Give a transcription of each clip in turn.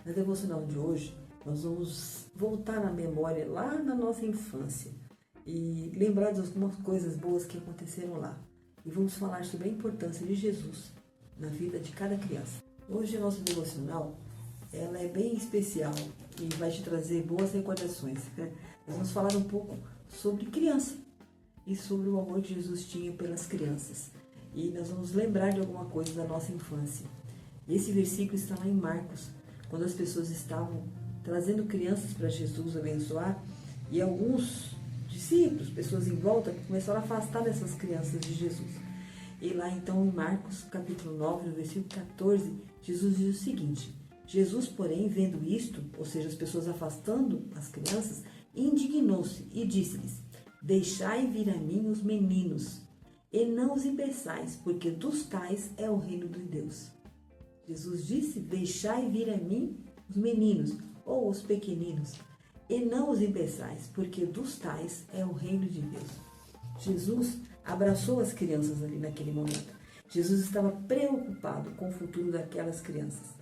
Na devocional de hoje, nós vamos voltar na memória lá na nossa infância e lembrar de algumas coisas boas que aconteceram lá. E vamos falar sobre a importância de Jesus na vida de cada criança. Hoje, a nossa devocional, ela é bem especial e vai te trazer boas recordações. Nós vamos falar um pouco sobre criança e sobre o amor que Jesus tinha pelas crianças. E nós vamos lembrar de alguma coisa da nossa infância. E esse versículo está lá em Marcos, quando as pessoas estavam trazendo crianças para Jesus abençoar, e alguns discípulos, pessoas em volta, começaram a afastar dessas crianças de Jesus. E lá então em Marcos, capítulo 9, no versículo 14, Jesus diz o seguinte: Jesus, porém, vendo isto, ou seja, as pessoas afastando as crianças, indignou-se e disse-lhes: deixai vir a mim os meninos, e não os impeçais, porque dos tais é o reino de Deus. Jesus disse: deixai vir a mim os meninos, ou os pequeninos, e não os impeçais, porque dos tais é o reino de Deus. Jesus abraçou as crianças ali naquele momento. Jesus estava preocupado com o futuro daquelas crianças.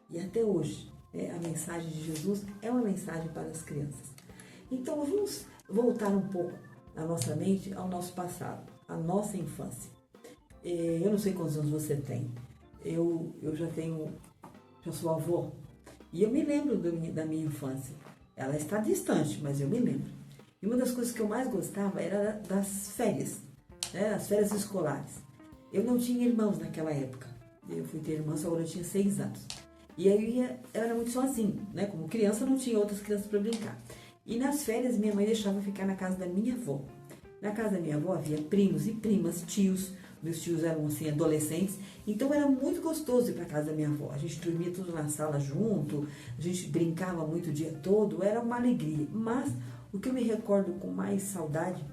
E até hoje, a mensagem de Jesus é uma mensagem para as crianças. Então, vamos voltar um pouco na nossa mente ao nosso passado, à nossa infância. Eu não sei quantos anos você tem. Eu já sou avó. E eu me lembro da minha infância. Ela está distante, mas eu me lembro. E uma das coisas que eu mais gostava era das férias, as férias escolares. Eu não tinha irmãos naquela época. Eu fui ter irmãs quando eu tinha 6 anos. E aí eu era muito sozinho, Como criança, não tinha outras crianças para brincar. E nas férias, minha mãe deixava eu ficar na casa da minha avó. Na casa da minha avó havia primos e primas, tios. Meus tios eram, assim, adolescentes. Então, era muito gostoso ir para casa da minha avó. A gente dormia tudo na sala junto. A gente brincava muito o dia todo. Era uma alegria. Mas, o que eu me recordo com mais saudade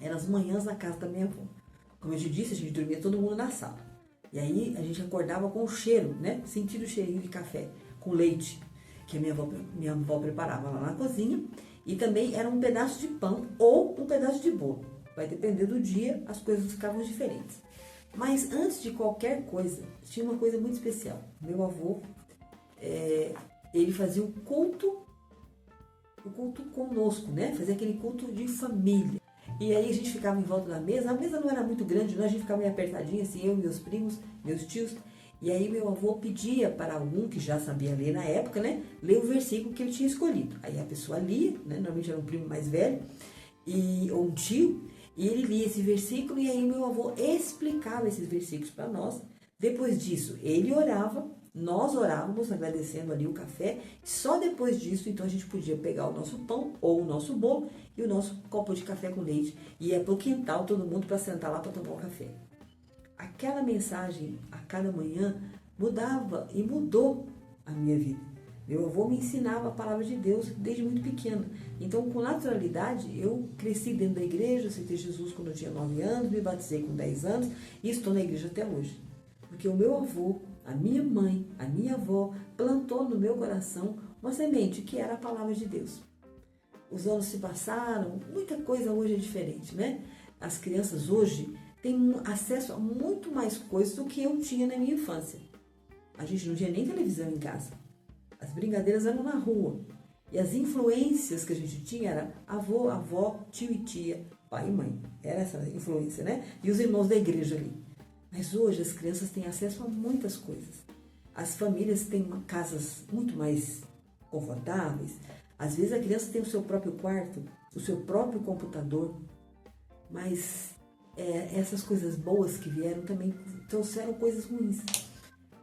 eram as manhãs na casa da minha avó. Como eu te disse, a gente dormia todo mundo na sala. E aí, a gente acordava com o cheiro, Sentindo o cheirinho de café com leite, que a minha avó preparava lá na cozinha. E também era um pedaço de pão ou um pedaço de bolo. Vai depender do dia, as coisas ficavam diferentes. Mas antes de qualquer coisa, tinha uma coisa muito especial. Meu avô, ele fazia o culto conosco, Fazia aquele culto de família. E aí a gente ficava em volta da mesa. A mesa não era muito grande, a gente ficava meio apertadinho, assim, eu, meus primos, meus tios. E aí meu avô pedia para algum que já sabia ler na época, ler o versículo que ele tinha escolhido. Aí a pessoa lia, normalmente era um primo mais velho, ou um tio, e ele lia esse versículo, e aí meu avô explicava esses versículos para nós. Depois disso, ele orava, nós orávamos, agradecendo ali o café. Só depois disso, então, a gente podia pegar o nosso pão ou o nosso bolo e o nosso copo de café com leite e ia para o quintal, todo mundo para sentar lá para tomar o café. Aquela mensagem, a cada manhã, mudava e mudou a minha vida. Meu avô me ensinava a palavra de Deus desde muito pequena. Então, com naturalidade, eu cresci dentro da igreja, aceitei Jesus quando eu tinha 9 anos, me batizei com 10 anos e estou na igreja até hoje. Porque o meu avô, a minha mãe, a minha avó, plantou no meu coração uma semente que era a palavra de Deus. Os anos se passaram, muita coisa hoje é diferente, As crianças hoje têm acesso a muito mais coisas do que eu tinha na minha infância. A gente não tinha nem televisão em casa. As brincadeiras eram na rua. E as influências que a gente tinha era avô, avó, tio e tia, pai e mãe. Era essa influência, E os irmãos da igreja ali. Mas hoje as crianças têm acesso a muitas coisas. As famílias têm casas muito mais confortáveis. Às vezes a criança tem o seu próprio quarto, o seu próprio computador. Mas essas coisas boas que vieram também trouxeram coisas ruins.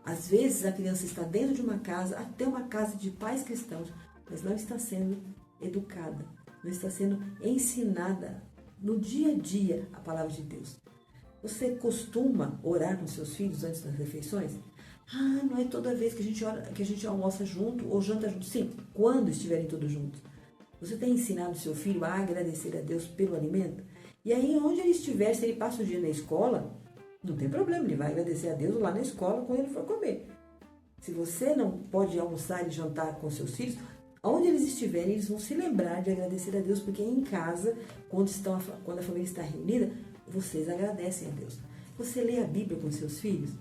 Às vezes a criança está dentro de uma casa, até uma casa de pais cristãos, mas não está sendo educada, não está sendo ensinada no dia a dia a palavra de Deus. Você costuma orar com seus filhos antes das refeições? Não é toda vez que a gente almoça junto ou janta junto. Sim, quando estiverem todos juntos. Você tem ensinado seu filho a agradecer a Deus pelo alimento? E aí, onde ele estiver, se ele passa o dia na escola, não tem problema, ele vai agradecer a Deus lá na escola quando ele for comer. Se você não pode almoçar e jantar com seus filhos, onde eles estiverem, eles vão se lembrar de agradecer a Deus, porque em casa, quando a família está reunida, vocês agradecem a Deus. Você lê a Bíblia com seus filhos?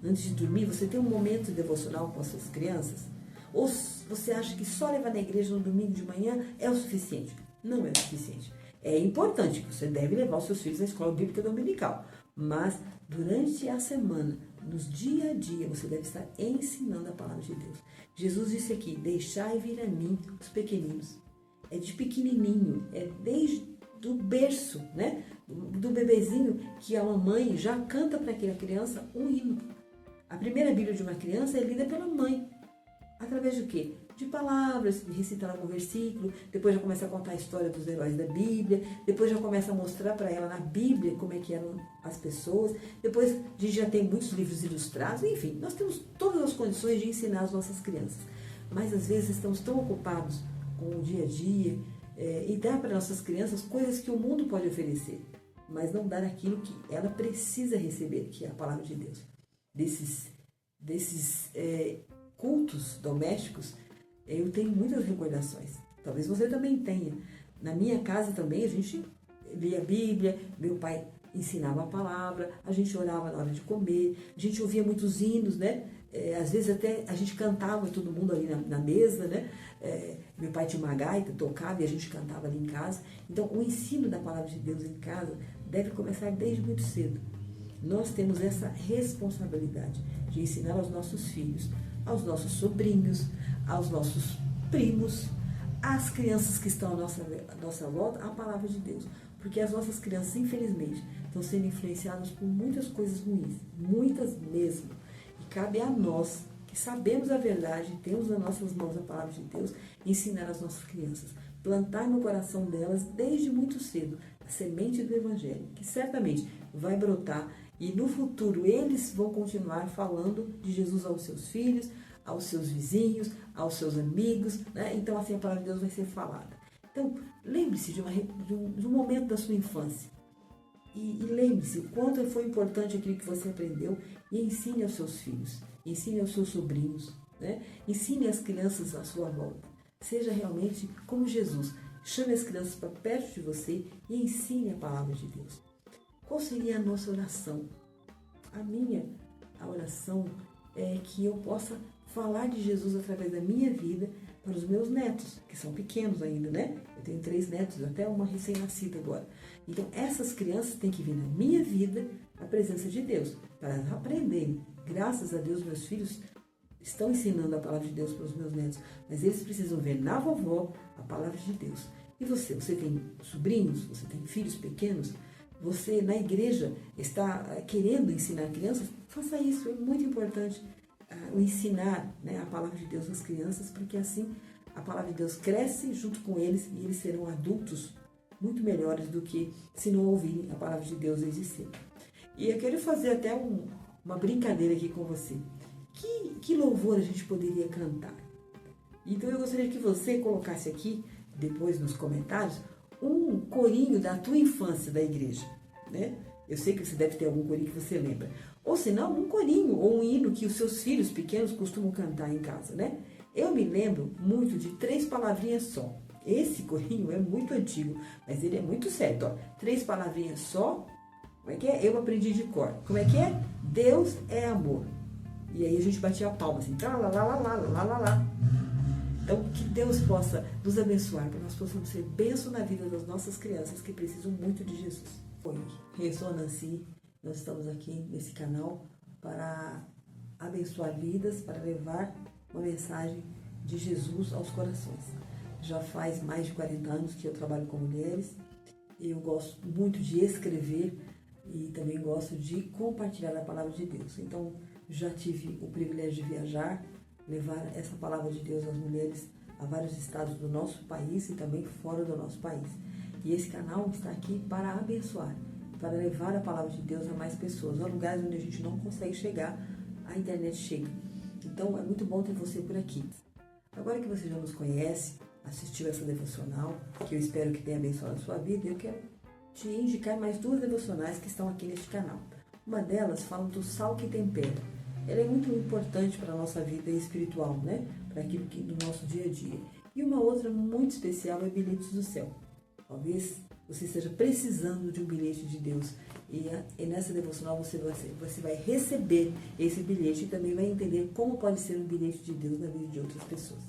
Antes de dormir, você tem um momento devocional com as suas crianças? Ou você acha que só levar na igreja no domingo de manhã é o suficiente? Não é o suficiente. É importante que você deve levar os seus filhos à escola bíblica dominical, mas durante a semana, nos dia a dia, você deve estar ensinando a palavra de Deus. Jesus disse aqui, deixai vir a mim os pequeninos. É de pequenininho, é desde do berço, né? Do bebezinho, que a mamãe já canta para aquela criança um hino. A primeira Bíblia de uma criança é lida pela mãe. Através de quê? De palavras, de recitar algum versículo, depois já começa a contar a história dos heróis da Bíblia, depois já começa a mostrar para ela na Bíblia como é que eram as pessoas, depois a gente já tem muitos livros ilustrados, enfim, nós temos todas as condições de ensinar as nossas crianças. Mas às vezes estamos tão ocupados com o dia a dia e dar para nossas crianças coisas que o mundo pode oferecer, mas não dar aquilo que ela precisa receber, que é a palavra de Deus. Desses cultos domésticos, eu tenho muitas recordações. Talvez você também tenha. Na minha casa também a gente lia a Bíblia, meu pai ensinava a palavra, a gente orava na hora de comer, a gente ouvia muitos hinos, né? Às vezes até a gente cantava todo mundo ali na mesa, né? Meu pai tinha uma gaita, tocava e a gente cantava ali em casa. Então o ensino da palavra de Deus em casa deve começar desde muito cedo. Nós temos essa responsabilidade de ensinar aos nossos filhos, aos nossos sobrinhos, aos nossos primos, às crianças que estão à nossa volta, a palavra de Deus. Porque as nossas crianças, infelizmente, estão sendo influenciadas por muitas coisas ruins, muitas mesmo. E cabe a nós, que sabemos a verdade, temos nas nossas mãos a palavra de Deus, ensinar às nossas crianças, plantar no coração delas, desde muito cedo, a semente do Evangelho, que certamente vai brotar e no futuro eles vão continuar falando de Jesus aos seus filhos, aos seus vizinhos, aos seus amigos, né? Então assim a palavra de Deus vai ser falada. Então lembre-se de um momento da sua infância e lembre-se o quanto foi importante aquilo que você aprendeu e ensine aos seus filhos, ensine aos seus sobrinhos, né? Ensine as crianças à sua volta. Seja realmente como Jesus, chame as crianças para perto de você e ensine a palavra de Deus. Qual seria a nossa oração? A oração é que eu possa falar de Jesus através da minha vida para os meus netos, que são pequenos ainda, né? Eu tenho 3 netos, até uma recém-nascida agora. Então, essas crianças têm que vir na minha vida a presença de Deus, para aprenderem. Graças a Deus, meus filhos estão ensinando a palavra de Deus para os meus netos, mas eles precisam ver na vovó a palavra de Deus. E você tem sobrinhos, você tem filhos pequenos, você na igreja está querendo ensinar crianças, faça isso, é muito importante o ensinar, né, a palavra de Deus às crianças, porque assim a palavra de Deus cresce junto com eles e eles serão adultos muito melhores do que se não ouvirem a palavra de Deus desde cedo. E eu quero fazer até uma brincadeira aqui com você. Que louvor a gente poderia cantar? Então eu gostaria que você colocasse aqui, depois nos comentários, um corinho da tua infância da igreja, né? Eu sei que você deve ter algum corinho que você lembra. Ou se não, um corinho ou um hino que os seus filhos pequenos costumam cantar em casa, né? Eu me lembro muito de 3 palavrinhas só. Esse corinho é muito antigo, mas ele é muito certo, ó. 3 palavrinhas só. Como é que é? Eu aprendi de cor. Como é que é? Deus é amor. E aí a gente batia a palma assim, lá, lá, lá, lá, lá, lá, lá. Então, que Deus possa nos abençoar, para nós possamos ser bênção na vida das nossas crianças que precisam muito de Jesus. Oi, eu sou a Nancy, nós estamos aqui nesse canal para abençoar vidas, para levar uma mensagem de Jesus aos corações. Já faz mais de 40 anos que eu trabalho com mulheres, eu gosto muito de escrever e também gosto de compartilhar a palavra de Deus. Então, já tive o privilégio de viajar, levar essa palavra de Deus às mulheres a vários estados do nosso país e também fora do nosso país. E esse canal está aqui para abençoar, para levar a palavra de Deus a mais pessoas, a lugares onde a gente não consegue chegar, a internet chega. Então é muito bom ter você por aqui. Agora que você já nos conhece, assistiu essa devocional, que eu espero que tenha abençoado a sua vida, eu quero te indicar mais 2 devocionais que estão aqui neste canal. Uma delas fala do sal que tempera. Ela é muito importante para a nossa vida espiritual, né? Para aquilo que do nosso dia a dia. E uma outra muito especial é Bilhetes do Céu. Talvez você esteja precisando de um bilhete de Deus. E nessa devocional você vai receber esse bilhete e também vai entender como pode ser um bilhete de Deus na vida de outras pessoas.